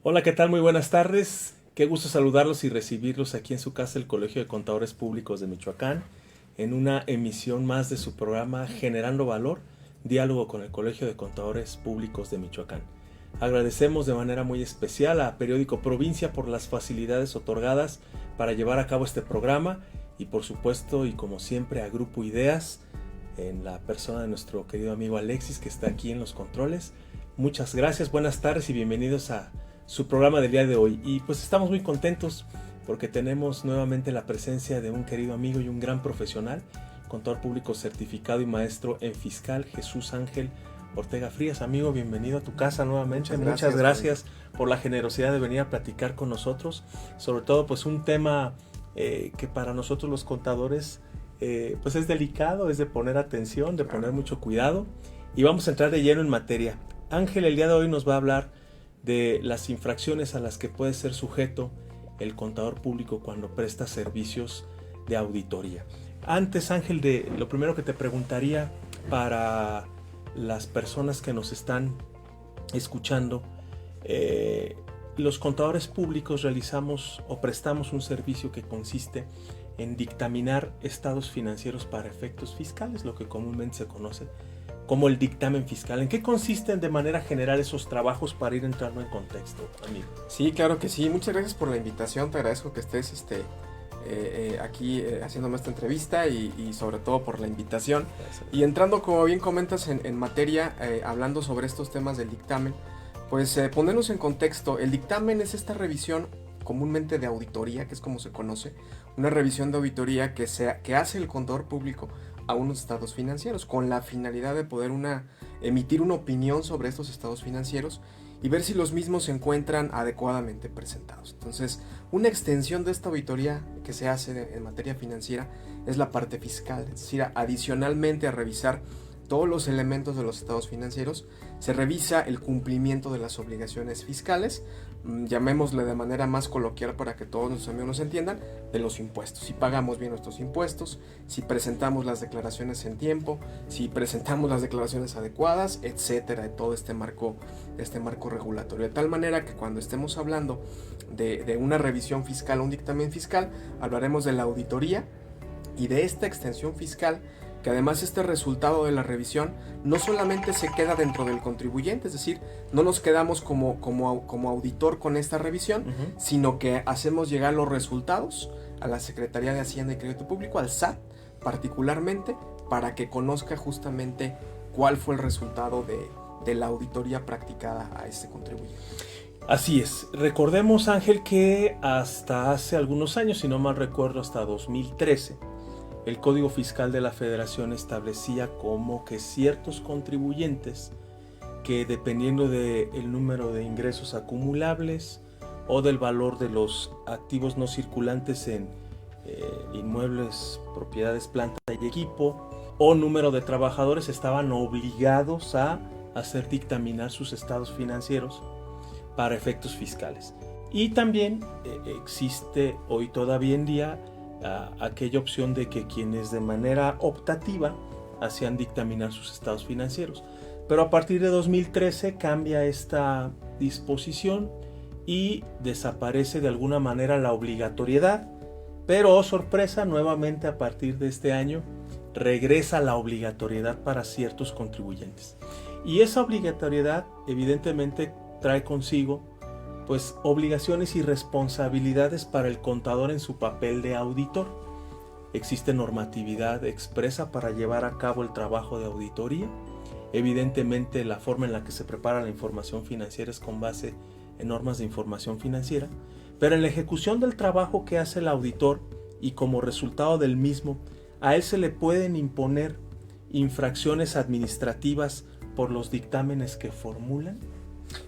Hola, ¿qué tal? Muy buenas tardes. Qué gusto saludarlos y recibirlos aquí en su casa, el Colegio de Contadores Públicos de Michoacán, en una emisión más de su programa Generando Valor, diálogo con el Colegio de Contadores Públicos de Michoacán. Agradecemos de manera muy especial a Periódico Provincia por las facilidades otorgadas para llevar a cabo este programa y por supuesto y como siempre a Grupo Ideas en la persona de nuestro querido amigo Alexis que está aquí en los controles. Muchas gracias, buenas tardes y bienvenidos a su programa del día de hoy. Y pues estamos muy contentos porque tenemos nuevamente la presencia de un querido amigo y un gran profesional, contador público certificado y maestro en fiscal, Jesús Ángel Ortega Frías. Amigo, bienvenido a tu casa nuevamente. Muchas gracias por la generosidad de venir a platicar con nosotros, sobre todo pues un tema que para nosotros los contadores pues es delicado, es de poner atención, de poner mucho cuidado, y vamos a entrar de lleno en materia. Ángel el día de hoy nos va a hablar de las infracciones a las que puede ser sujeto el contador público cuando presta servicios de auditoría. Antes, Ángel, de lo primero que te preguntaría para las personas que nos están escuchando, los contadores públicos realizamos o prestamos un servicio que consiste en dictaminar estados financieros para efectos fiscales, lo que comúnmente se conoce como el dictamen fiscal. ¿En qué consisten de manera general esos trabajos para ir entrando en contexto, amigo? Sí, claro que sí. Muchas gracias por la invitación. Te agradezco que estés aquí haciéndome esta entrevista y sobre todo por la invitación. Gracias. Y entrando, como bien comentas, en materia, hablando sobre estos temas del dictamen, pues ponernos en contexto. El dictamen es esta revisión comúnmente de auditoría, que es como se conoce, una revisión de auditoría que hace el contador público a unos estados financieros con la finalidad de poder emitir una opinión sobre estos estados financieros y ver si los mismos se encuentran adecuadamente presentados. Entonces, una extensión de esta auditoría que se hace en materia financiera es la parte fiscal, es decir, adicionalmente a revisar todos los elementos de los estados financieros, se revisa el cumplimiento de las obligaciones fiscales, llamémosle de manera más coloquial para que todos nuestros amigos nos entiendan, de los impuestos. Si pagamos bien nuestros impuestos, si presentamos las declaraciones en tiempo, si presentamos las declaraciones adecuadas, etcétera, de todo este marco regulatorio. De tal manera que cuando estemos hablando de una revisión fiscal o un dictamen fiscal, hablaremos de la auditoría y de esta extensión fiscal, que además este resultado de la revisión no solamente se queda dentro del contribuyente, es decir, no nos quedamos como auditor con esta revisión, sino que hacemos llegar los resultados a la Secretaría de Hacienda y Crédito Público, al SAT particularmente, para que conozca justamente cuál fue el resultado de la auditoría practicada a este contribuyente. Así es. Recordemos, Ángel, que hasta hace algunos años, si no mal recuerdo, hasta 2013, el Código Fiscal de la Federación establecía como que ciertos contribuyentes que, dependiendo del número de ingresos acumulables o del valor de los activos no circulantes en inmuebles, propiedades, planta y equipo, o número de trabajadores, estaban obligados a hacer dictaminar sus estados financieros para efectos fiscales. Y también existe hoy todavía en día aquella opción de que quienes de manera optativa hacían dictaminar sus estados financieros. Pero a partir de 2013 cambia esta disposición y desaparece de alguna manera la obligatoriedad, pero oh sorpresa, nuevamente a partir de este año regresa la obligatoriedad para ciertos contribuyentes. Y esa obligatoriedad evidentemente trae consigo pues obligaciones y responsabilidades para el contador en su papel de auditor. Existe normatividad expresa para llevar a cabo el trabajo de auditoría. Evidentemente la forma en la que se prepara la información financiera es con base en normas de información financiera, pero en la ejecución del trabajo que hace el auditor y como resultado del mismo, a él se le pueden imponer infracciones administrativas por los dictámenes que formulan.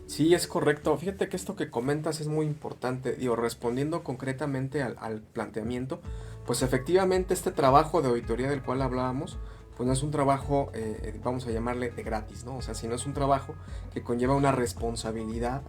Sí, es correcto. Fíjate que esto que comentas es muy importante. Respondiendo concretamente al planteamiento, pues efectivamente este trabajo de auditoría del cual hablábamos, pues no es un trabajo, vamos a llamarle de gratis, ¿no? O sea, sino es un trabajo que conlleva una responsabilidad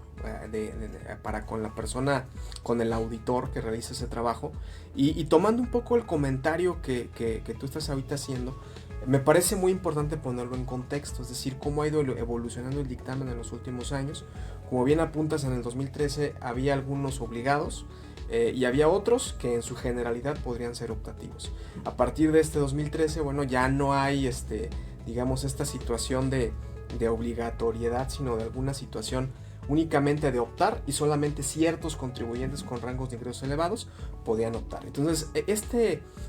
para con la persona, con el auditor que realiza ese trabajo. Y tomando un poco el comentario que tú estás ahorita haciendo, Me parece muy importante ponerlo en contexto, es decir, cómo ha ido evolucionando el dictamen en los últimos años. Como bien apuntas, en el 2013 había algunos obligados y había otros que en su generalidad podrían ser optativos. A partir de este 2013, bueno, ya no hay, digamos, esta situación de obligatoriedad, sino de alguna situación únicamente de optar, y solamente ciertos contribuyentes con rangos de ingresos elevados podían optar. Entonces,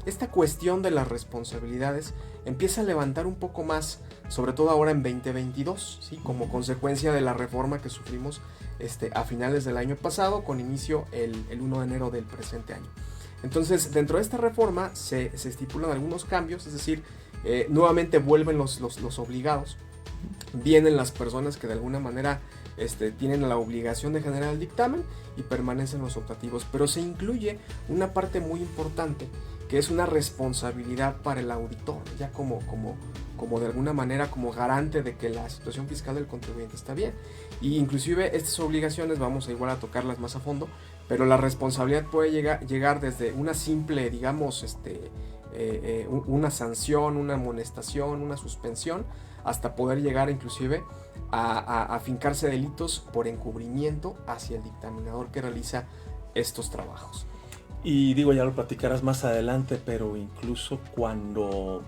esta cuestión de las responsabilidades empieza a levantar un poco más, sobre todo ahora en 2022, ¿sí? Como consecuencia de la reforma que sufrimos a finales del año pasado, con inicio el 1 de enero del presente año. Entonces, dentro de esta reforma se estipulan algunos cambios, es decir, nuevamente vuelven los obligados, vienen las personas que de alguna manera tienen la obligación de generar el dictamen, y permanecen los optativos, pero se incluye una parte muy importante que es una responsabilidad para el auditor, ya como de alguna manera como garante de que la situación fiscal del contribuyente está bien. Y inclusive estas obligaciones vamos a igual a tocarlas más a fondo, pero la responsabilidad puede llegar desde una simple, digamos, una sanción, una amonestación, una suspensión, hasta poder llegar inclusive a fincarse delitos por encubrimiento hacia el dictaminador que realiza estos trabajos. Y digo, ya lo platicarás más adelante, pero incluso cuando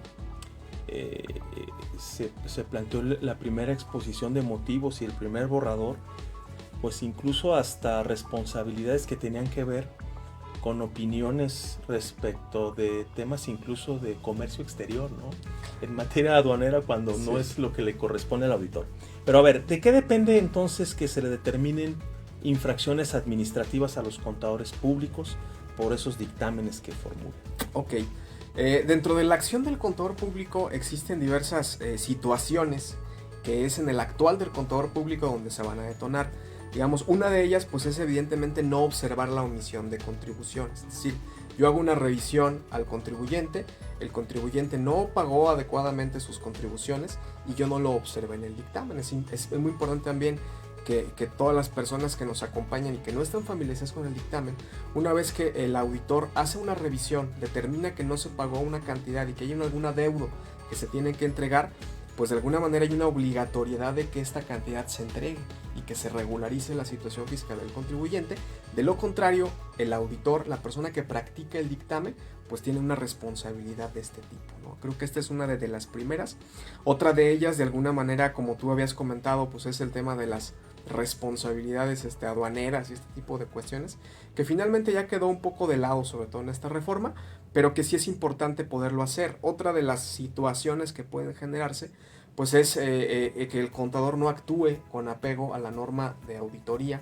se planteó la primera exposición de motivos y el primer borrador, pues incluso hasta responsabilidades que tenían que ver con opiniones respecto de temas incluso de comercio exterior, ¿no? En materia aduanera, cuando no es lo que le corresponde al auditor. Pero a ver, ¿de qué depende entonces que se le determinen infracciones administrativas a los contadores públicos por esos dictámenes que formulan? Ok, dentro de la acción del contador público existen diversas situaciones que es en el actual del contador público donde se van a detonar. Digamos, una de ellas pues es evidentemente no observar la omisión de contribuciones. Es decir, yo hago una revisión al contribuyente, el contribuyente no pagó adecuadamente sus contribuciones y yo no lo observé en el dictamen. Es muy importante también que todas las personas que nos acompañan y que no están familiarizadas con el dictamen, una vez que el auditor hace una revisión, determina que no se pagó una cantidad y que hay algún adeudo que se tiene que entregar, pues de alguna manera hay una obligatoriedad de que esta cantidad se entregue y que se regularice la situación fiscal del contribuyente. De lo contrario, el auditor, la persona que practica el dictamen, pues tiene una responsabilidad de este tipo, ¿no? Creo que esta es una de las primeras. Otra de ellas, de alguna manera, como tú habías comentado, pues es el tema de las responsabilidades aduaneras y este tipo de cuestiones, que finalmente ya quedó un poco de lado, sobre todo en esta reforma, pero que sí es importante poderlo hacer. Otra de las situaciones que pueden generarse pues es que el contador no actúe con apego a la norma de auditoría,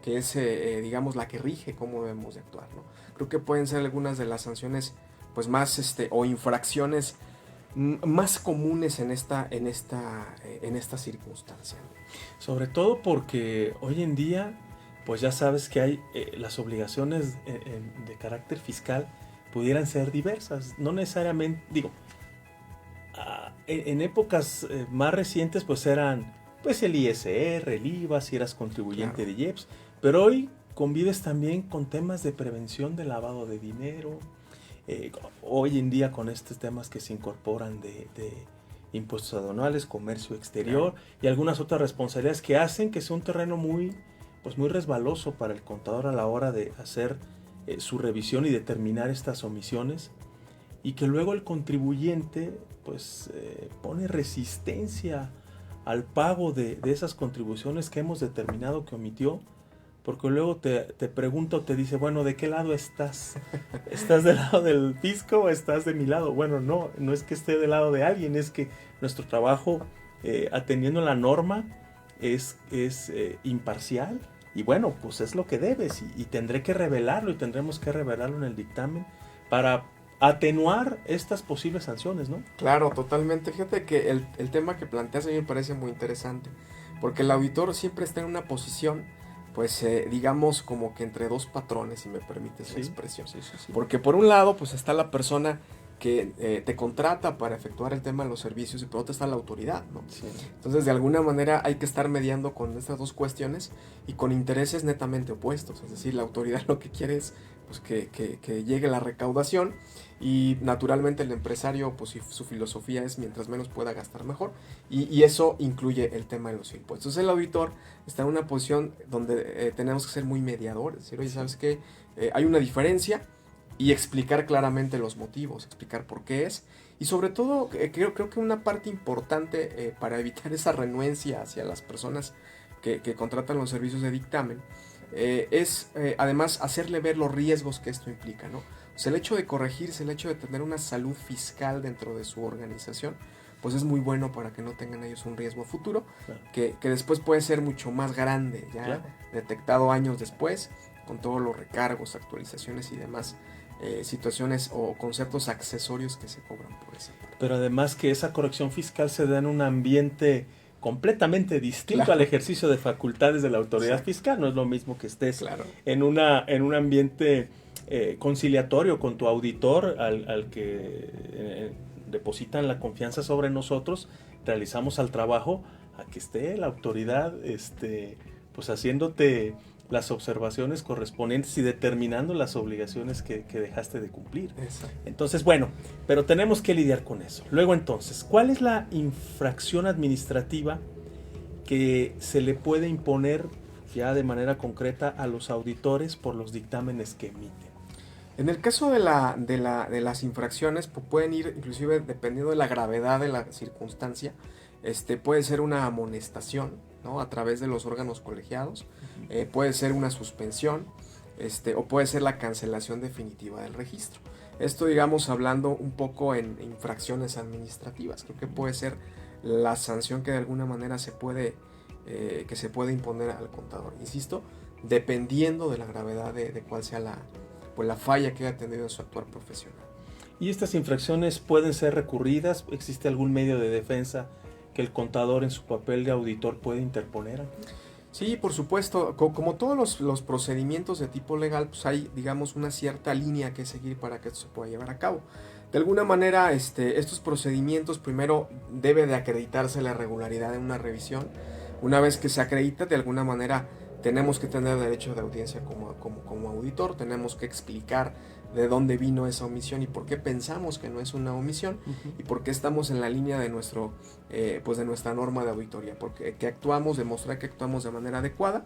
que es digamos la que rige cómo debemos de actuar, ¿no? Creo que pueden ser algunas de las sanciones pues más o infracciones más comunes en esta circunstancia. Sobre todo porque hoy en día pues ya sabes que hay las obligaciones de carácter fiscal pudieran ser diversas, no necesariamente, digo, en épocas más recientes pues eran pues el ISR, el IVA, si eras contribuyente de IEPS, pero hoy convives también con temas de prevención de lavado de dinero, hoy en día con estos temas que se incorporan de impuestos aduanales, comercio exterior y algunas otras responsabilidades que hacen que sea un terreno muy resbaloso para el contador a la hora de hacer su revisión y determinar estas omisiones, y que luego el contribuyente pues pone resistencia al pago de esas contribuciones que hemos determinado que omitió, porque luego te pregunta o te dice, bueno, ¿de qué lado estás? ¿Estás del lado del fisco o estás de mi lado? Bueno, no es que esté del lado de alguien, es que nuestro trabajo atendiendo la norma es imparcial, y bueno, pues es lo que debes, y tendré que revelarlo, y tendremos que revelarlo en el dictamen para atenuar estas posibles sanciones, ¿no? Claro, totalmente. Fíjate que el tema que planteas a mí me parece muy interesante, porque el auditor siempre está en una posición, pues digamos como que entre dos patrones, si me permites la expresión. Sí. Porque por un lado, pues está la persona que te contrata para efectuar el tema de los servicios, y por otro está la autoridad, ¿no? Sí. Entonces, de alguna manera hay que estar mediando con estas dos cuestiones y con intereses netamente opuestos. Es decir, la autoridad lo que quiere es pues que llegue la recaudación, y naturalmente el empresario, pues su filosofía es mientras menos pueda gastar mejor, y eso incluye el tema de los impuestos. El auditor está en una posición donde tenemos que ser muy mediadores, es decir, oye, ¿sabes qué? Hay una diferencia, y explicar claramente los motivos, explicar por qué es, y sobre todo creo que una parte importante para evitar esa renuencia hacia las personas que contratan los servicios de dictamen, es además hacerle ver los riesgos que esto implica, ¿no? O sea, el hecho de corregirse, el hecho de tener una salud fiscal dentro de su organización, pues es muy bueno para que no tengan ellos un riesgo futuro, Claro. que después puede ser mucho más grande, ya Claro. detectado años después, con todos los recargos, actualizaciones y demás situaciones o conceptos accesorios que se cobran por esa parte. Pero además que esa corrección fiscal se da en un ambiente completamente distinto Claro. al ejercicio de facultades de la autoridad Exacto. fiscal. No es lo mismo que estés Claro. en un ambiente conciliatorio con tu auditor al que depositan la confianza sobre nosotros, realizamos el trabajo, a que esté la autoridad pues haciéndote las observaciones correspondientes y determinando las obligaciones que dejaste de cumplir. Exacto. Entonces, bueno, pero tenemos que lidiar con eso. Luego entonces, ¿cuál es la infracción administrativa que se le puede imponer ya de manera concreta a los auditores por los dictámenes que emiten? En el caso de las infracciones, pues pueden ir, inclusive dependiendo de la gravedad de la circunstancia, puede ser una amonestación, ¿no? A través de los órganos colegiados, puede ser una suspensión, o puede ser la cancelación definitiva del registro. Esto, digamos, hablando un poco en infracciones administrativas, creo que puede ser la sanción que de alguna manera se puede imponer al contador. Insisto, dependiendo de la gravedad de cuál sea la falla que haya tenido en su actuar profesional. ¿Y estas infracciones pueden ser recurridas? ¿Existe algún medio de defensa que el contador en su papel de auditor puede interponer? Sí, por supuesto. Como todos los procedimientos de tipo legal, pues hay, digamos, una cierta línea que seguir para que esto se pueda llevar a cabo. De alguna manera, estos procedimientos primero debe de acreditarse la regularidad de una revisión. Una vez que se acredita, de alguna manera tenemos que tener derecho de audiencia como auditor, tenemos que explicar de dónde vino esa omisión y por qué pensamos que no es una omisión, y por qué estamos en la línea de de nuestra norma de auditoría, porque que actuamos, demostrar que actuamos de manera adecuada.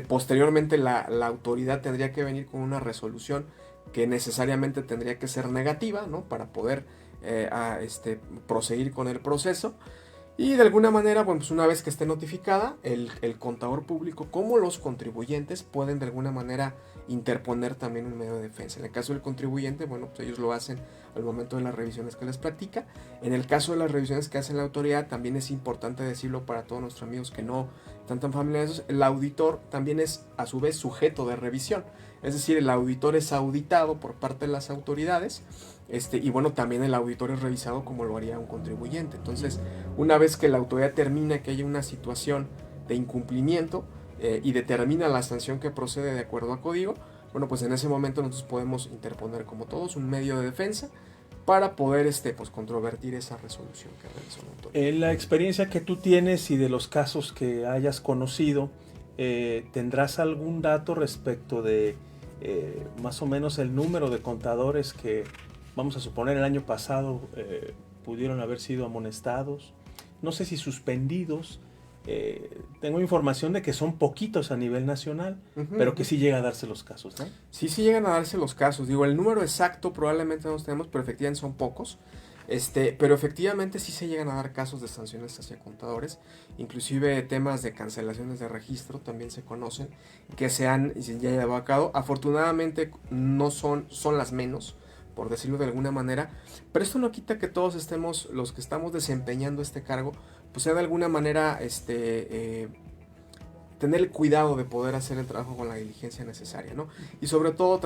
Posteriormente la autoridad tendría que venir con una resolución que necesariamente tendría que ser negativa, ¿no? Para poder proseguir con el proceso. Y de alguna manera, bueno, pues una vez que esté notificada, el contador público como los contribuyentes pueden de alguna manera interponer también un medio de defensa. En el caso del contribuyente, bueno, pues ellos lo hacen al momento de las revisiones que les practica. En el caso de las revisiones que hace la autoridad, también es importante decirlo para todos nuestros amigos que no están tan familiarizados, el auditor también es a su vez sujeto de revisión. Es decir, el auditor es auditado por parte de las autoridades, y bueno, también el auditor es revisado como lo haría un contribuyente. Entonces, una vez que la autoridad termina que hay una situación de incumplimiento y determina la sanción que procede de acuerdo a código, bueno, pues en ese momento nosotros podemos interponer como todos un medio de defensa para poder pues controvertir esa resolución que realizó la autoridad. En la experiencia que tú tienes y de los casos que hayas conocido, ¿tendrás algún dato respecto de más o menos el número de contadores que, vamos a suponer, el año pasado pudieron haber sido amonestados? No sé si suspendidos. Tengo información de que son poquitos a nivel nacional, pero que sí llega a darse los casos, ¿no? Sí llegan a darse los casos. Digo, el número exacto probablemente no los tenemos, pero efectivamente son pocos. Pero efectivamente sí se llegan a dar casos de sanciones hacia contadores, inclusive temas de cancelaciones de registro también se conocen, que ya llevado a cabo. Afortunadamente no son las menos, por decirlo de alguna manera, pero esto no quita que todos estemos, los que estamos desempeñando este cargo, pues sea de alguna manera tener el cuidado de poder hacer el trabajo con la diligencia necesaria, ¿no? Y sobre todo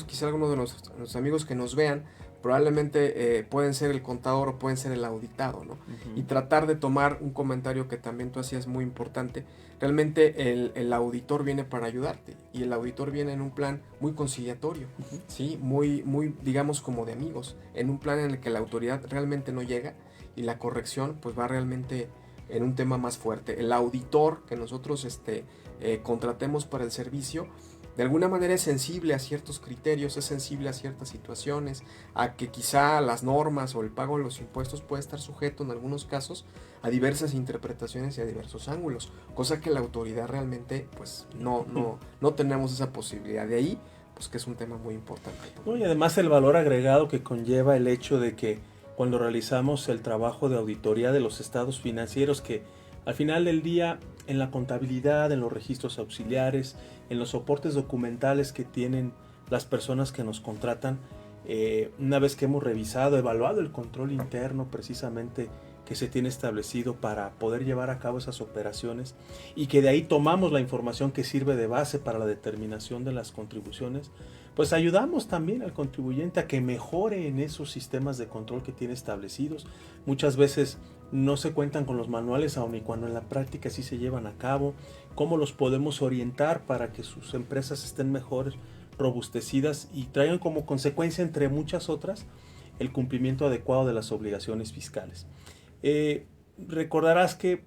quizá algunos de nuestros amigos que nos vean, probablemente pueden ser el contador o pueden ser el auditado, ¿no? Y tratar de tomar un comentario que también tú hacías muy importante. Realmente el auditor viene para ayudarte, y el auditor viene en un plan muy conciliatorio, ¿sí? Muy, digamos, como de amigos, en un plan en el que la autoridad realmente no llega y la corrección pues va realmente en un tema más fuerte. El auditor que nosotros contratemos para el servicio de alguna manera es sensible a ciertos criterios, es sensible a ciertas situaciones, a que quizá las normas o el pago de los impuestos puede estar sujeto en algunos casos a diversas interpretaciones y a diversos ángulos, cosa que la autoridad realmente pues no tenemos esa posibilidad. De ahí pues que es un tema muy importante. No, y además el valor agregado que conlleva el hecho de que cuando realizamos el trabajo de auditoría de los estados financieros, que al final del día en la contabilidad, en los registros auxiliares, en los soportes documentales que tienen las personas que nos contratan, una vez que hemos revisado, evaluado el control interno precisamente que se tiene establecido para poder llevar a cabo esas operaciones, y que de ahí tomamos la información que sirve de base para la determinación de las contribuciones, pues ayudamos también al contribuyente a que mejore en esos sistemas de control que tiene establecidos. Muchas veces no se cuentan con los manuales, aun y cuando en la práctica sí se llevan a cabo. ¿Cómo los podemos orientar para que sus empresas estén mejor robustecidas y traigan como consecuencia, entre muchas otras, el cumplimiento adecuado de las obligaciones fiscales? Recordarás que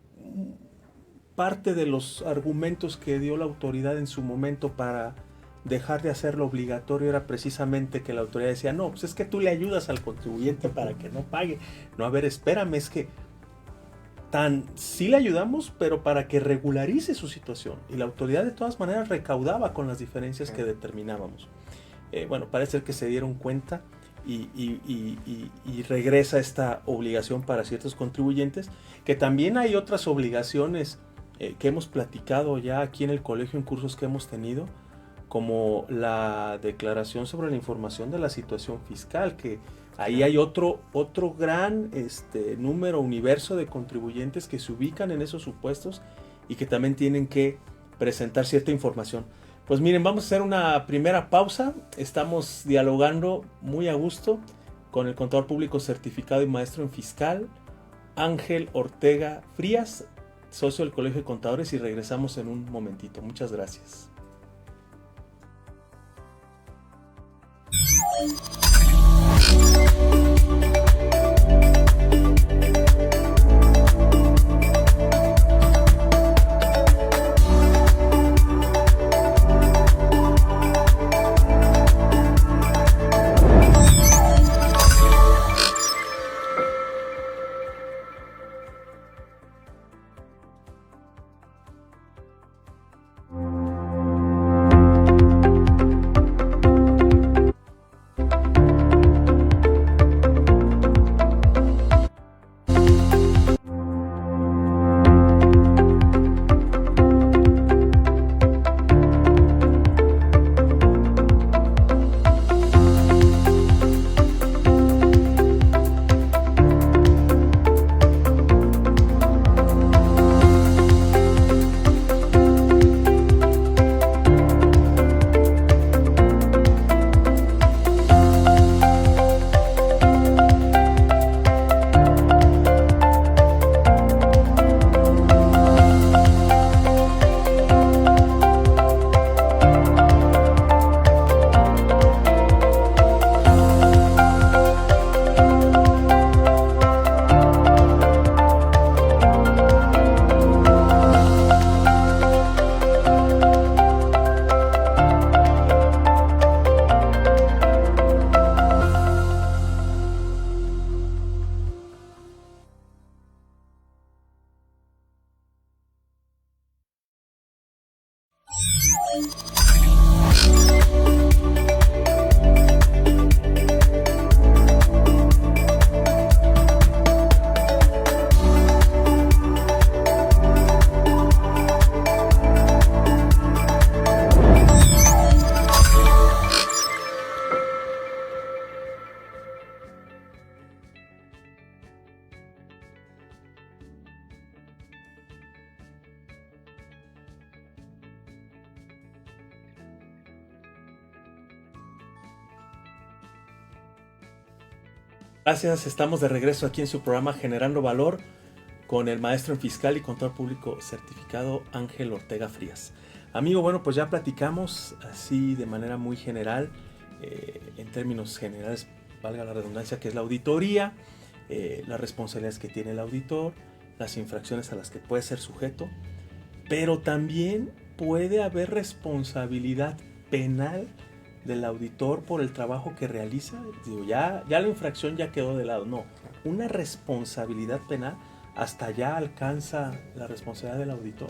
parte de los argumentos que dio la autoridad en su momento para dejar de hacerlo obligatorio era precisamente que la autoridad decía, no, pues es que tú le ayudas al contribuyente para que no pague. No, a ver, espérame, es que sí le ayudamos, pero para que regularice su situación. Y la autoridad de todas maneras recaudaba con las diferencias que determinábamos. Bueno, parece ser que se dieron cuenta y regresa esta obligación para ciertos contribuyentes, que también hay otras obligaciones que hemos platicado ya aquí en el colegio en cursos que hemos tenido, como la declaración sobre la información de la situación fiscal, que ahí hay otro gran número, universo de contribuyentes que se ubican en esos supuestos y que también tienen que presentar cierta información. Pues miren, vamos a hacer una primera pausa. Estamos dialogando muy a gusto con el contador público certificado y maestro en fiscal, Ángel Ortega Frías, socio del Colegio de Contadores, y regresamos en un momentito. Muchas gracias. Gracias, estamos de regreso aquí en su programa Generando Valor con el maestro en fiscal y contador público certificado Ángel Ortega Frías. Amigo, bueno, pues ya platicamos así de manera muy general, en términos generales, valga la redundancia, que es la auditoría, las responsabilidades que tiene el auditor, las infracciones a las que puede ser sujeto, pero también puede haber responsabilidad penal del auditor por el trabajo que realiza. Digo, ya la infracción ya quedó de lado. No, una responsabilidad penal hasta allá alcanza la responsabilidad del auditor.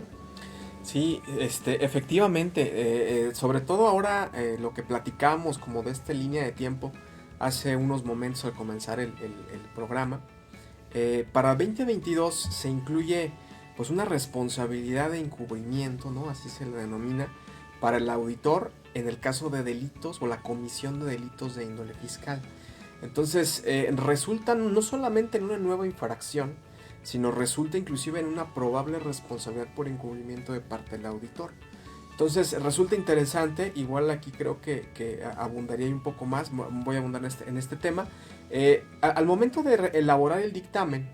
Sí, efectivamente, sobre todo ahora lo que platicamos como de esta línea de tiempo hace unos momentos al comenzar el programa, para 2022 se incluye pues una responsabilidad de encubrimiento, ¿no? Así se le denomina, para el auditor en el caso de delitos o la comisión de delitos de índole fiscal. Entonces, resultan no solamente en una nueva infracción, sino resulta inclusive en una probable responsabilidad por encubrimiento de parte del auditor. Entonces resulta interesante, igual aquí creo que abundaría un poco más, voy a abundar en este tema. Al momento de elaborar el dictamen,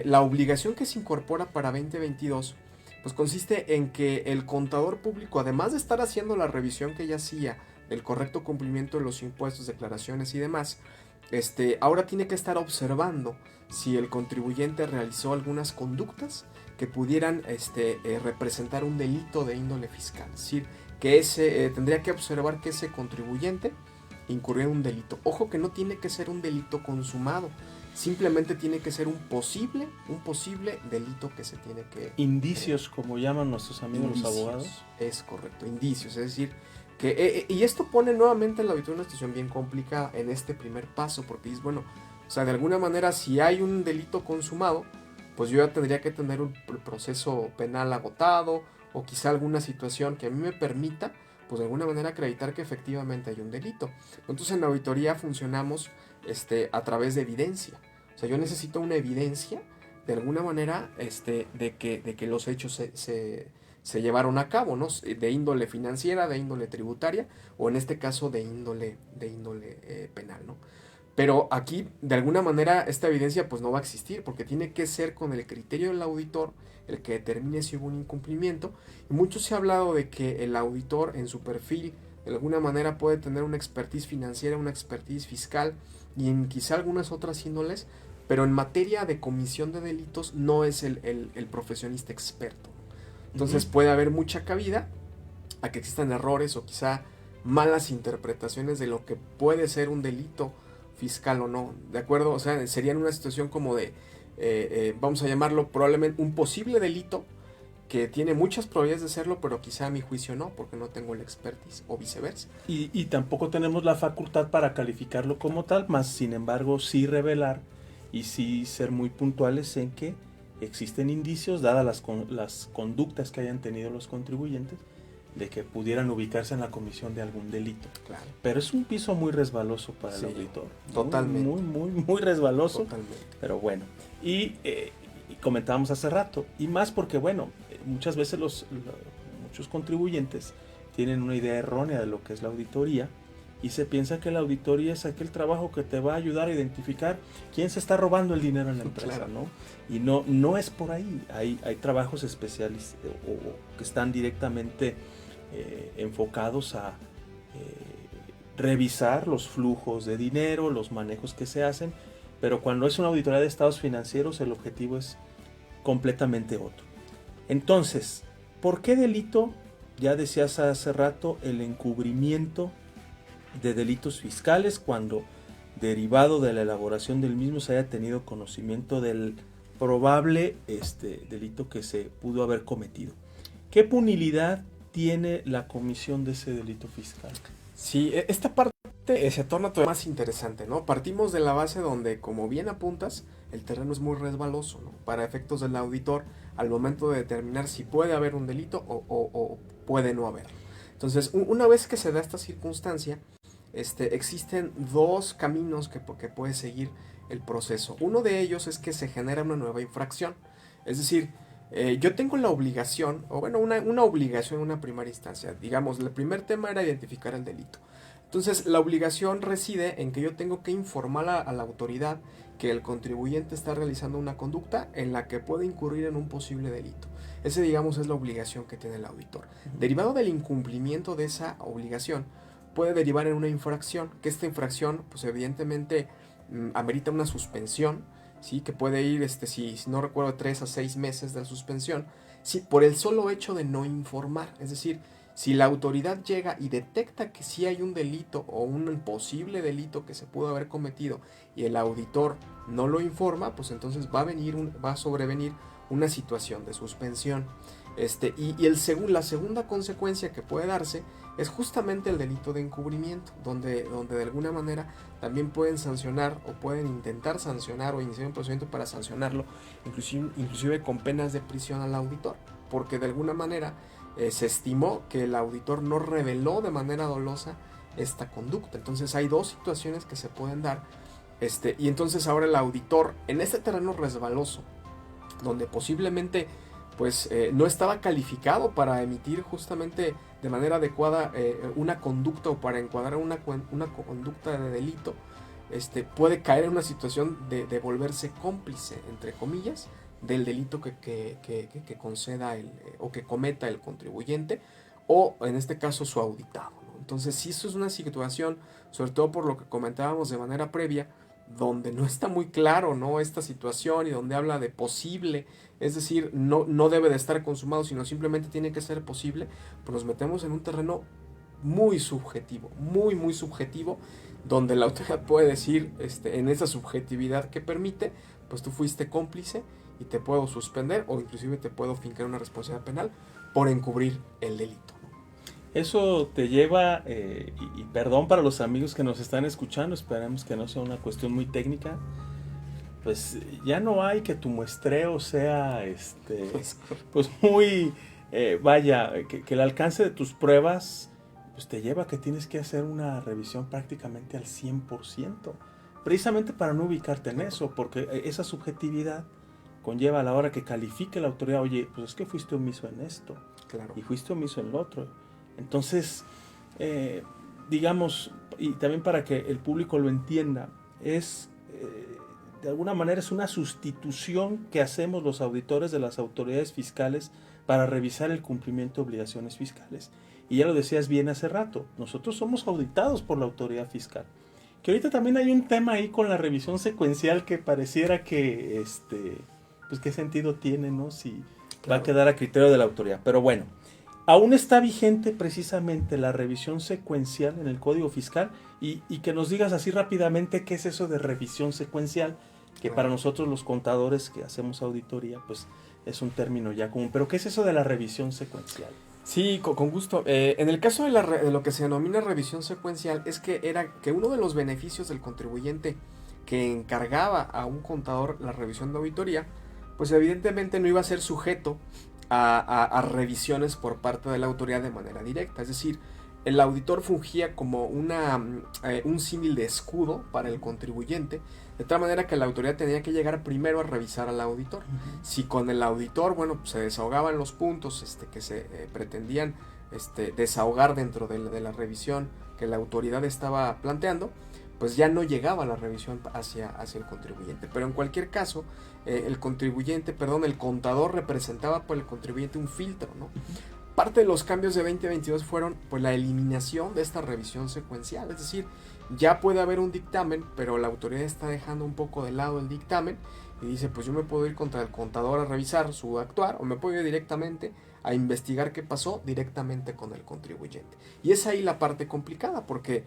la obligación que se incorpora para 2022 pues consiste en que el contador público, además de estar haciendo la revisión que ya hacía del correcto cumplimiento de los impuestos, declaraciones y demás, ahora tiene que estar observando si el contribuyente realizó algunas conductas que pudieran representar un delito de índole fiscal. Es decir, que tendría que observar que ese contribuyente incurrió en un delito. Ojo que no tiene que ser un delito consumado, simplemente tiene que ser un posible delito que se tiene que... Indicios, como llaman nuestros amigos los abogados. Es correcto, indicios, es decir... y esto pone nuevamente al auditor en una situación bien complicada en este primer paso, porque dices, bueno, o sea, de alguna manera si hay un delito consumado, pues yo ya tendría que tener un proceso penal agotado, o quizá alguna situación que a mí me permita, pues de alguna manera acreditar que efectivamente hay un delito. Entonces en la auditoría funcionamos a través de evidencia. O sea, yo necesito una evidencia, de alguna manera, de que los hechos se llevaron a cabo, ¿no? De índole financiera, de índole tributaria, o en este caso de índole penal, ¿no? Pero aquí, de alguna manera, esta evidencia pues no va a existir, porque tiene que ser con el criterio del auditor el que determine si hubo un incumplimiento. Y mucho se ha hablado de que el auditor en su perfil, de alguna manera, puede tener una expertise financiera, una expertise fiscal, y en quizá algunas otras índoles, pero en materia de comisión de delitos no es el profesionista experto. Entonces puede haber mucha cabida a que existan errores o quizá malas interpretaciones de lo que puede ser un delito fiscal o no, ¿de acuerdo? O sea, sería en una situación como de, vamos a llamarlo probablemente un posible delito que tiene muchas probabilidades de serlo, pero quizá a mi juicio no, porque no tengo el expertise, o viceversa. Y tampoco tenemos la facultad para calificarlo como tal, más sin embargo sí revelar y sí ser muy puntuales en que existen indicios, dadas las conductas que hayan tenido los contribuyentes, de que pudieran ubicarse en la comisión de algún delito. Claro. Pero es un piso muy resbaloso para el auditor. Totalmente. Muy resbaloso. Totalmente. Pero bueno. Y comentábamos hace rato, y más porque, bueno, muchas veces muchos contribuyentes tienen una idea errónea de lo que es la auditoría, y se piensa que la auditoría es aquel trabajo que te va a ayudar a identificar quién se está robando el dinero en la empresa, claro, ¿no? Y no es por ahí. Hay trabajos especiales o que están directamente enfocados a revisar los flujos de dinero, los manejos que se hacen, pero cuando es una auditoría de estados financieros el objetivo es completamente otro. Entonces, ¿por qué delito? Ya decías hace rato, el encubrimiento de delitos fiscales cuando derivado de la elaboración del mismo se haya tenido conocimiento del probable delito que se pudo haber cometido. ¿Qué punibilidad tiene la comisión de ese delito fiscal? Sí, esta parte se torna todavía más interesante, ¿no? Partimos de la base donde, como bien apuntas, el terreno es muy resbaloso, ¿no? Para efectos del auditor, al momento de determinar si puede haber un delito o puede no haberlo. Entonces, una vez que se da esta circunstancia, existen dos caminos que puede seguir el proceso. Uno de ellos es que se genera una nueva infracción. Es decir, yo tengo la obligación, o bueno, una obligación en una primera instancia. Digamos, el primer tema era identificar el delito. Entonces, la obligación reside en que yo tengo que informar a la autoridad que el contribuyente está realizando una conducta en la que puede incurrir en un posible delito. Ese, digamos, es la obligación que tiene el auditor. Derivado del incumplimiento de esa obligación, puede derivar en una infracción, que esta infracción, pues evidentemente, amerita una suspensión, ¿sí? Que puede ir, si no recuerdo, 3 a 6 meses de suspensión, ¿sí? Por el solo hecho de no informar. Es decir, Si la autoridad llega y detecta que sí hay un delito o un posible delito que se pudo haber cometido y el auditor no lo informa, pues entonces va a sobrevenir una situación de suspensión. La segunda consecuencia que puede darse es justamente el delito de encubrimiento, donde de alguna manera también pueden sancionar o pueden intentar sancionar o iniciar un procedimiento para sancionarlo, inclusive con penas de prisión al auditor, porque de alguna manera se estimó que el auditor no reveló de manera dolosa esta conducta. Entonces hay dos situaciones que se pueden dar, y entonces ahora el auditor en este terreno resbaloso, donde posiblemente pues no estaba calificado para emitir justamente de manera adecuada una conducta o para encuadrar una conducta de delito, puede caer en una situación de volverse cómplice, entre comillas, del delito que conceda o que cometa el contribuyente, o en este caso su auditado, ¿no? Entonces, si eso es una situación, sobre todo por lo que comentábamos de manera previa, donde no está muy claro, ¿no?, esta situación, y donde habla de posible, es decir, no debe de estar consumado, sino simplemente tiene que ser posible, pues nos metemos en un terreno muy subjetivo, muy subjetivo, donde la autoridad puede decir, en esa subjetividad que permite, pues tú fuiste cómplice y te puedo suspender o inclusive te puedo fincar una responsabilidad penal por encubrir el delito. Eso te lleva, y perdón para los amigos que nos están escuchando, esperemos que no sea una cuestión muy técnica, pues ya no hay que tu muestreo sea pues muy, que el alcance de tus pruebas pues te lleva a que tienes que hacer una revisión prácticamente al 100%, precisamente para no ubicarte en eso, porque esa subjetividad conlleva a la hora que califique la autoridad, oye, pues es que fuiste omiso en esto, claro, y fuiste omiso en lo otro. Entonces, digamos, y también para que el público lo entienda, de alguna manera es una sustitución que hacemos los auditores de las autoridades fiscales para revisar el cumplimiento de obligaciones fiscales. Y ya lo decías bien hace rato, nosotros somos auditados por la autoridad fiscal. Que ahorita también hay un tema ahí con la revisión secuencial que pareciera que, pues qué sentido tiene, ¿no? Si claro, va a quedar a criterio de la autoridad. Pero bueno, aún está vigente precisamente la revisión secuencial en el Código Fiscal, y que nos digas así rápidamente qué es eso de revisión secuencial, que para nosotros los contadores que hacemos auditoría, pues es un término ya común. Pero ¿qué es eso de la revisión secuencial? Sí, con gusto. En el caso de lo que se denomina revisión secuencial, es que uno de los beneficios del contribuyente que encargaba a un contador la revisión de auditoría, pues evidentemente no iba a ser sujeto a revisiones por parte de la autoridad de manera directa. Es decir, el auditor fungía como un símil de escudo para el contribuyente, de tal manera que la autoridad tenía que llegar primero a revisar al auditor. Si con el auditor, bueno, pues se desahogaban los puntos que se pretendían desahogar dentro de la revisión que la autoridad estaba planteando, pues ya no llegaba la revisión hacia el contribuyente. Pero en cualquier caso, el contador representaba por el contribuyente un filtro, ¿no? Parte de los cambios de 2022 fueron pues la eliminación de esta revisión secuencial, es decir, ya puede haber un dictamen, pero la autoridad está dejando un poco de lado el dictamen y dice, pues yo me puedo ir contra el contador a revisar su actuar, o me puedo ir directamente a investigar qué pasó directamente con el contribuyente. Y es ahí la parte complicada, porque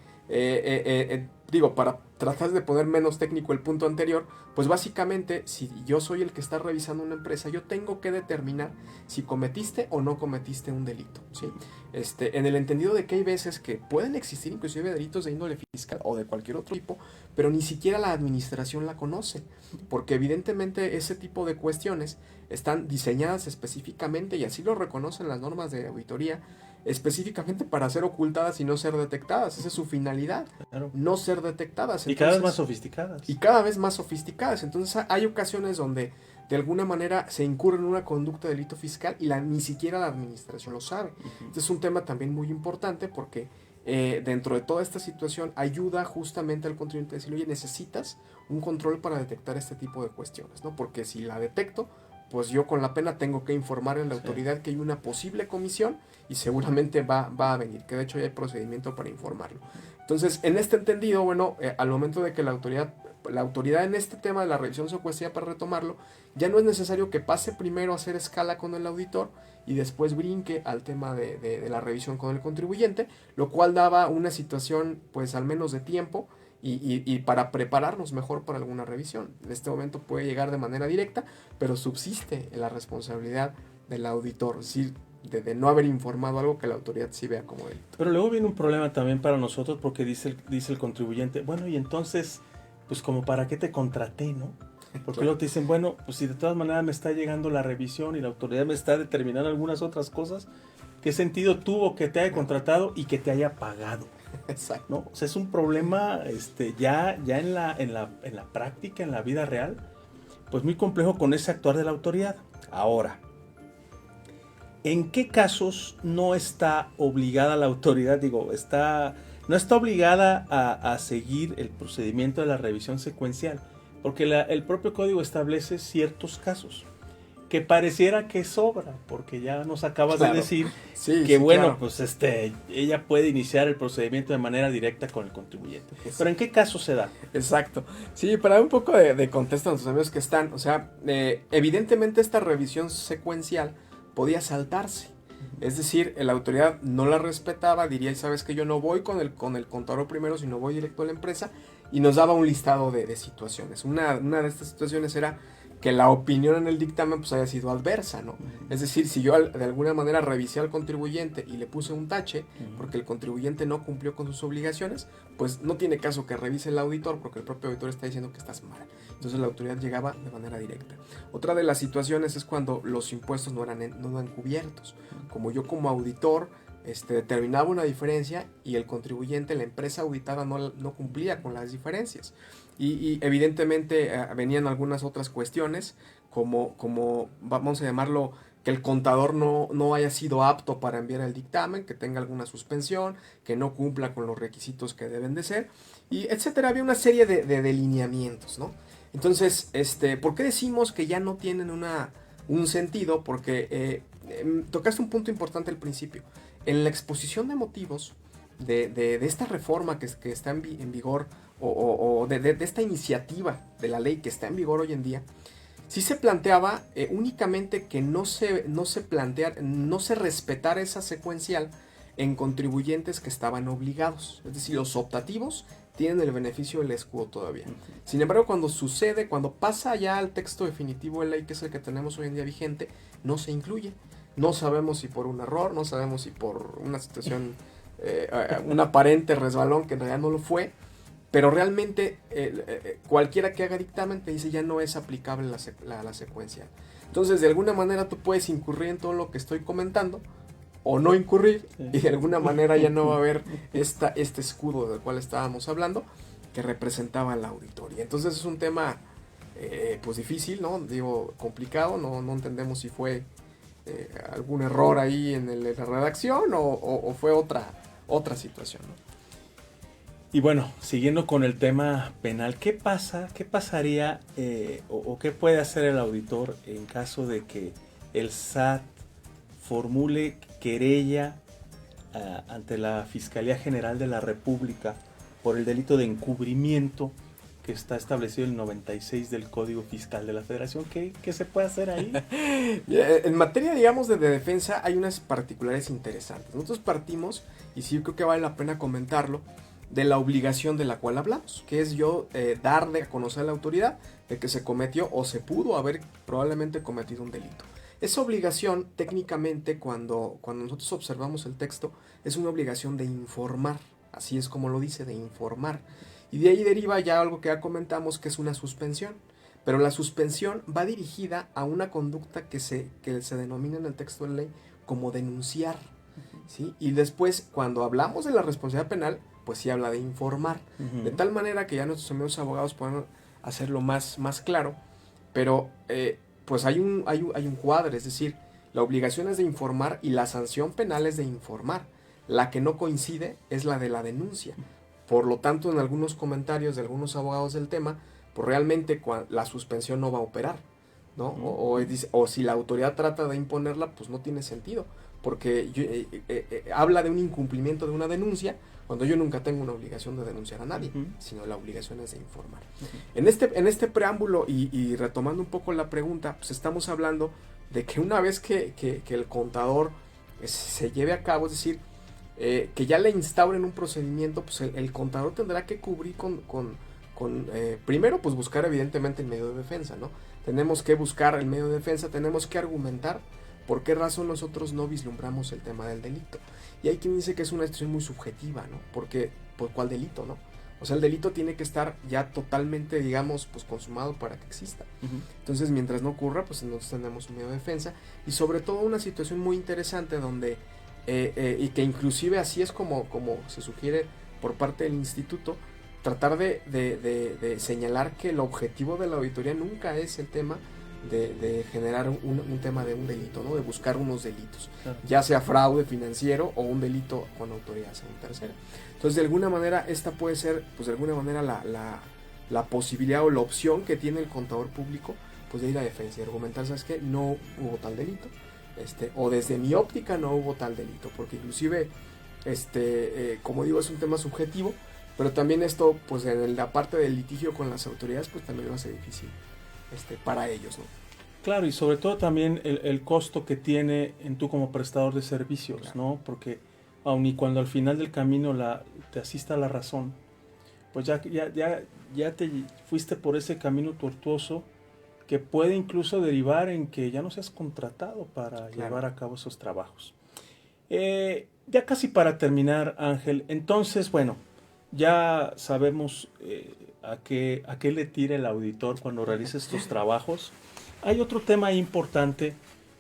para tratar de poner menos técnico el punto anterior, pues básicamente si yo soy el que está revisando una empresa, yo tengo que determinar si cometiste o no cometiste un delito, ¿sí? En el entendido de que hay veces que pueden existir inclusive delitos de índole fiscal o de cualquier otro tipo, pero ni siquiera la administración la conoce, porque evidentemente ese tipo de cuestiones están diseñadas específicamente, y así lo reconocen las normas de auditoría, específicamente para ser ocultadas y no ser detectadas. Esa es su finalidad, claro, no ser detectadas. Entonces, y cada vez más sofisticadas. Y cada vez más sofisticadas. Entonces hay ocasiones donde de alguna manera se incurre en una conducta de delito fiscal y ni siquiera la administración lo sabe. Este es un tema también muy importante, porque dentro de toda esta situación ayuda justamente al contribuyente a decirle, oye, necesitas un control para detectar este tipo de cuestiones, ¿no? Porque si la detecto, pues yo con la pena tengo que informar a la autoridad que hay una posible comisión y seguramente va a venir, que de hecho ya hay procedimiento para informarlo. Entonces, en este entendido, bueno, al momento de que la autoridad la autoridad en este tema de la revisión secuencial, para retomarlo, ya no es necesario que pase primero a hacer escala con el auditor y después brinque al tema de la revisión con el contribuyente, lo cual daba una situación pues al menos de tiempo y para prepararnos mejor para alguna revisión. En este momento puede llegar de manera directa, pero subsiste la responsabilidad del auditor, es decir, de no haber informado algo que la autoridad sí vea como delito. Pero luego viene un problema también para nosotros porque dice el contribuyente, bueno, y entonces, pues como para qué te contraté, ¿no? Porque luego te dicen, bueno, pues si de todas maneras me está llegando la revisión y la autoridad me está determinando algunas otras cosas, ¿qué sentido tuvo que te haya contratado y que te haya pagado? Exacto. ¿No? O sea, es un problema ya en la práctica, en la vida real, pues muy complejo con ese actuar de la autoridad. Ahora, ¿en qué casos no está obligada la autoridad? No está obligada a seguir el procedimiento de la revisión secuencial, porque el propio código establece ciertos casos que pareciera que sobra, porque ya nos acabas de decir que bueno, claro, pues ella puede iniciar el procedimiento de manera directa con el contribuyente. Pero ¿en qué caso se da? Exacto. Sí, para dar un poco de contexto a nuestros amigos que están, o sea, evidentemente esta revisión secuencial podía saltarse. Es decir, la autoridad no la respetaba, diría, sabes que yo no voy con el contador primero, sino voy directo a la empresa, y nos daba un listado de situaciones. Una de estas situaciones era que la opinión en el dictamen pues haya sido adversa, ¿no? Es decir, si yo de alguna manera revisé al contribuyente y le puse un tache porque el contribuyente no cumplió con sus obligaciones, pues no tiene caso que revise el auditor porque el propio auditor está diciendo que estás mal. Entonces la autoridad llegaba de manera directa. Otra de las situaciones es cuando los impuestos no eran cubiertos. Como yo como auditor determinaba una diferencia y el contribuyente, la empresa auditada no cumplía con las diferencias. Y evidentemente venían algunas otras cuestiones, como vamos a llamarlo, que el contador no haya sido apto para enviar el dictamen, que tenga alguna suspensión, que no cumpla con los requisitos que deben de ser, y etcétera. Había una serie de delineamientos, ¿no? Entonces, ¿por qué decimos que ya no tienen un sentido? Porque tocaste un punto importante al principio. En la exposición de motivos de esta reforma que está en vigor, o de esta iniciativa de la ley que está en vigor hoy en día, sí se planteaba únicamente que no se respetara esa secuencial en contribuyentes que estaban obligados. Es decir, los optativos tienen el beneficio del escudo todavía. Sin embargo, cuando pasa ya al texto definitivo de ley, que es el que tenemos hoy en día vigente, no se incluye. No sabemos si por un error, no sabemos si por una situación, un aparente resbalón que en realidad no lo fue, pero realmente cualquiera que haga dictamen te dice ya no es aplicable la secuencia. Entonces, de alguna manera tú puedes incurrir en todo lo que estoy comentando, o no incurrir, y de alguna manera ya no va a haber este escudo del cual estábamos hablando, que representaba la auditoría. Entonces es un tema pues difícil, ¿no? Digo, complicado, no entendemos si fue algún error ahí en la redacción o fue otra situación, ¿no? Y bueno, siguiendo con el tema penal, ¿qué pasaría o qué puede hacer el auditor en caso de que el SAT formule querella ante la Fiscalía General de la República por el delito de encubrimiento que está establecido en el 96 del Código Fiscal de la Federación? ¿Qué se puede hacer ahí? En materia, digamos, de defensa hay unas particulares interesantes. Nosotros partimos, y sí creo que vale la pena comentarlo, de la obligación de la cual hablamos, que es yo darle a conocer a la autoridad de que se cometió o se pudo haber probablemente cometido un delito. Esa obligación, técnicamente, cuando nosotros observamos el texto, es una obligación de informar, así es como lo dice, de informar. Y de ahí deriva ya algo que ya comentamos, que es una suspensión. Pero la suspensión va dirigida a una conducta que se denomina en el texto de la ley como denunciar, ¿sí? Y después, cuando hablamos de la responsabilidad penal, pues sí habla de informar. De tal manera que ya nuestros amigos abogados pueden hacerlo más claro, pero pues hay un cuadro, es decir, la obligación es de informar y la sanción penal es de informar. La que no coincide es la de la denuncia. Por lo tanto, en algunos comentarios de algunos abogados del tema, pues realmente la suspensión no va a operar, ¿no? O si la autoridad trata de imponerla, pues no tiene sentido, porque habla de un incumplimiento de una denuncia, cuando yo nunca tengo una obligación de denunciar a nadie, sino la obligación es de informar. En este preámbulo, y retomando un poco la pregunta, pues estamos hablando de que una vez que el contador se lleve a cabo, es decir, que ya le instauren un procedimiento, pues el contador tendrá que cubrir primero, pues buscar evidentemente el medio de defensa, ¿no? Tenemos que buscar el medio de defensa, tenemos que argumentar por qué razón nosotros no vislumbramos el tema del delito. Y hay quien dice que es una situación muy subjetiva, ¿no? Porque, ¿por cuál delito, no? O sea, el delito tiene que estar ya totalmente, digamos, pues consumado para que exista. Entonces, mientras no ocurra, pues nosotros tenemos un medio de defensa. Y sobre todo una situación muy interesante donde, y que inclusive así es como se sugiere por parte del instituto, tratar de señalar que el objetivo de la auditoría nunca es el tema de generar un tema de un delito, ¿no? De buscar unos delitos, claro, ya sea fraude financiero o un delito con autoridad según tercera. Entonces, de alguna manera, esta puede ser, pues de alguna manera, la posibilidad o la opción que tiene el contador público, pues de ir a defensa y argumentar, ¿sabes qué? No hubo tal delito, o desde mi óptica no hubo tal delito, porque inclusive, como digo, es un tema subjetivo, pero también esto, pues en la parte del litigio con las autoridades, pues también lo hace difícil para ellos, ¿no? Claro, y sobre todo también el costo que tiene en tú como prestador de servicios, claro, ¿no? Porque aun y cuando al final del camino te asista la razón, pues ya te fuiste por ese camino tortuoso que puede incluso derivar en que ya no seas contratado para, claro, llevar a cabo esos trabajos. Ya casi para terminar, Ángel, entonces, bueno, ya sabemos a qué le tira el auditor cuando realiza estos trabajos. Hay otro tema importante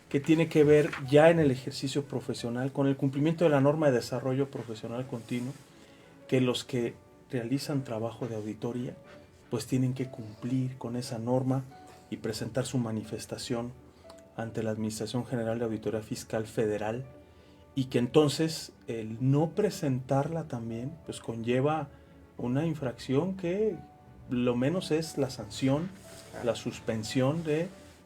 que tiene que ver ya en el ejercicio profesional con el cumplimiento de la norma de desarrollo profesional continuo, que los que realizan trabajo de auditoría pues tienen que cumplir con esa norma y presentar su manifestación ante la Administración General de Auditoría Fiscal Federal, y que entonces el no presentarla también pues conlleva una infracción que lo menos es la sanción, la suspensión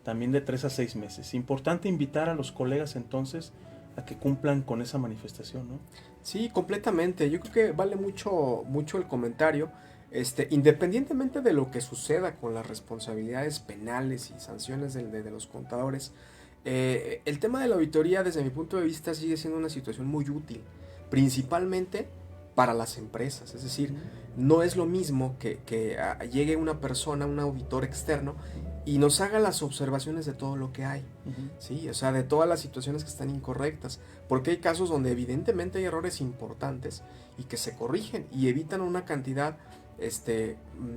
también de 3 a 6 meses. Importante invitar a los colegas entonces a que cumplan con esa manifestación, ¿no? Sí, completamente. Yo creo que vale mucho el comentario. Independientemente de lo que suceda con las responsabilidades penales y sanciones de los contadores, el tema de la auditoría desde mi punto de vista sigue siendo una situación muy útil, principalmente para las empresas. Es decir, no es lo mismo que llegue una persona, un auditor externo, y nos haga las observaciones de todo lo que hay, ¿sí? O sea, de todas las situaciones que están incorrectas, porque hay casos donde evidentemente hay errores importantes y que se corrigen y evitan una cantidad,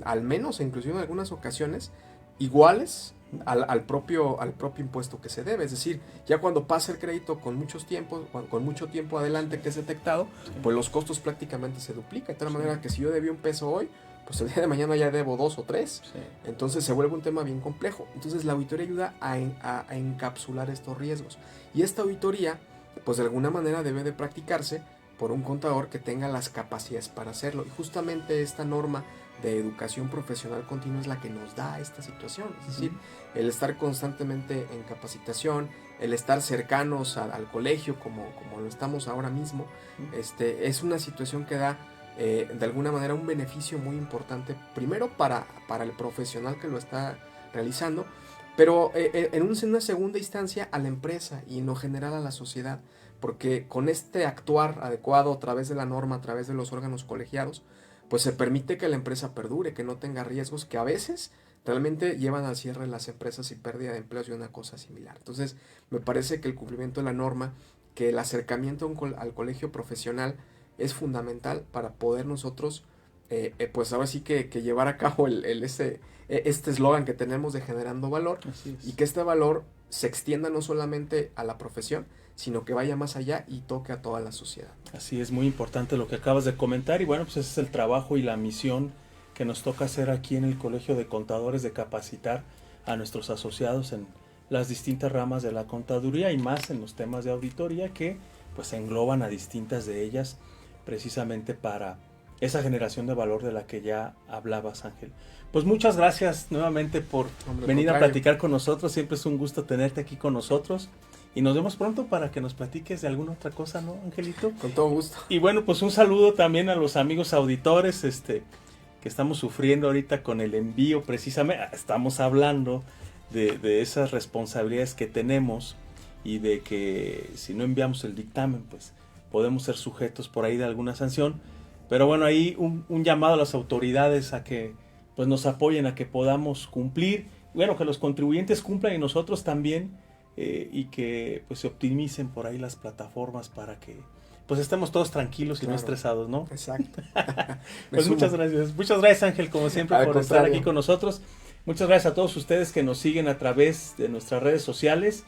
al menos inclusive en algunas ocasiones, iguales al propio impuesto que se debe. Es decir, ya cuando pasa el crédito con mucho tiempo adelante que es detectado, sí, pues los costos prácticamente se duplican, de tal manera que si yo debía $1 hoy, pues el día de mañana ya debo 2 o 3, sí, entonces se vuelve un tema bien complejo. Entonces la auditoría ayuda a encapsular estos riesgos, y esta auditoría pues de alguna manera debe de practicarse por un contador que tenga las capacidades para hacerlo, y justamente esta norma de educación profesional continua es la que nos da esta situación. Es decir, el estar constantemente en capacitación, el estar cercanos al colegio como lo estamos ahora mismo, es una situación que da de alguna manera un beneficio muy importante, primero para el profesional que lo está realizando, pero en una segunda instancia a la empresa y en lo general a la sociedad, porque con este actuar adecuado a través de la norma, a través de los órganos colegiados, pues se permite que la empresa perdure, que no tenga riesgos que a veces realmente llevan al cierre de las empresas y pérdida de empleos y una cosa similar. Entonces, me parece que el cumplimiento de la norma, que el acercamiento al colegio profesional es fundamental para poder nosotros, pues ahora sí que llevar a cabo este eslogan que tenemos de generando valor, y que este valor se extienda no solamente a la profesión, sino que vaya más allá y toque a toda la sociedad. Así es, muy importante lo que acabas de comentar, y bueno, pues ese es el trabajo y la misión que nos toca hacer aquí en el Colegio de Contadores, de capacitar a nuestros asociados en las distintas ramas de la contaduría y más en los temas de auditoría que pues engloban a distintas de ellas, precisamente para esa generación de valor de la que ya hablabas, Ángel. Pues muchas gracias nuevamente por venir a platicar con nosotros. Siempre es un gusto tenerte aquí con nosotros, y nos vemos pronto para que nos platiques de alguna otra cosa, ¿no, Angelito? Con todo gusto. Y bueno, pues un saludo también a los amigos auditores, que estamos sufriendo ahorita con el envío, precisamente, estamos hablando de esas responsabilidades que tenemos y de que si no enviamos el dictamen, pues podemos ser sujetos por ahí de alguna sanción. Pero bueno, ahí un llamado a las autoridades a que pues nos apoyen, a que podamos cumplir, bueno, que los contribuyentes cumplan y nosotros también, y que pues se optimicen por ahí las plataformas para que pues estemos todos tranquilos y no estresados, ¿no? Exacto. Pues muchas gracias Ángel, como siempre, por estar aquí con nosotros. Muchas gracias a todos ustedes que nos siguen a través de nuestras redes sociales.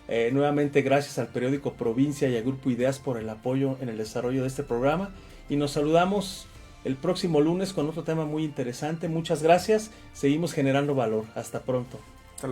Nuevamente gracias al periódico Provincia y al Grupo Ideas por el apoyo en el desarrollo de este programa, y nos saludamos el próximo lunes con otro tema muy interesante. Muchas gracias, seguimos generando valor. Hasta pronto.